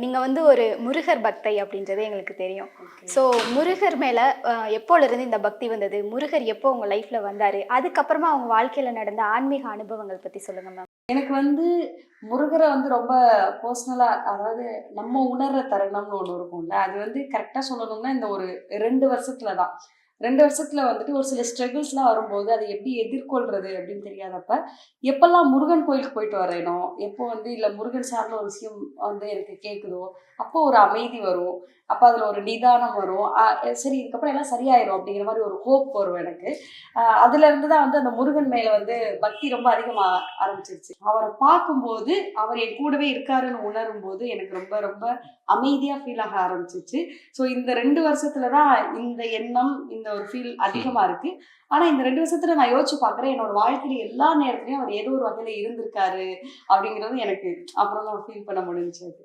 நீங்க வந்து ஒரு முருகர் பக்தை அப்படின்றது எங்களுக்கு தெரியும். ஓகே. ஸோ முருகர் மேல எப்போலேருந்து இந்த பக்தி வந்தது? முருகர் எப்போ உங்க லைஃப்ல வந்தாரு? அதுக்கப்புறமா உங்க வாழ்க்கையில நடந்த ஆன்மீக அனுபவங்கள் பத்தி சொல்லுங்க மேம். எனக்கு வந்து முருகர ரொம்ப பெர்சனலா அதாவது நம்ம உணர்ற தருணம்னு ஒண்ணு இருக்கும்ல. அது கரெக்ட்டா சொல்லணும்னா இந்த ஒரு 2 வருஷத்துல தான். 2 வருஷத்துல ஒரு சில ஸ்ட்ரகிள்ஸ்லாம் வரும்போது, அதை எப்படி எதிர்கொள்றது அப்படின்னு தெரியாதப்ப, எப்பல்லாம் முருகன் கோயிலுக்கு போயிட்டு வரேனோ, எப்போ இல்ல முருகன் சார்ந்த ஒரு விஷயம் எனக்கு கேட்குதோ, அப்போ ஒரு அமைதி வரும். அப்ப அதுல ஒரு நிதானம் வரும். சரி இதுக்கப்புறம் எல்லாம் சரியாயிரும் அப்படிங்கிற மாரி ஒரு ஹோப் வரும் எனக்கு. அதுலருந்து தான் அந்த முருகன் மேல பக்தி ரொம்ப அதிகமா ஆரம்பிச்சிருச்சு. அவர பார்க்கும்போது, அவர் என் கூடவே இருக்காருன்னு உணரும்போது, எனக்கு ரொம்ப ரொம்ப அமைதியா ஃபீல் ஆக ஆரம்பிச்சுச்சு. ஸோ இந்த 2 வருஷத்துல தான் இந்த எண்ணம், இந்த ஒரு ஃபீல் அதிகமா இருக்கு. ஆனா இந்த 2 வருஷத்துல நான் யோசிச்சு பார்க்குறேன், என்னோட வாழ்க்கையில எல்லா நேரத்துலயும் அவர் ஏதோ ஒரு வகையில இருந்திருக்காரு, அப்படிங்கிறது எனக்கு அப்புறம் தான் ஃபீல் பண்ண முடிஞ்சுச்சு அது.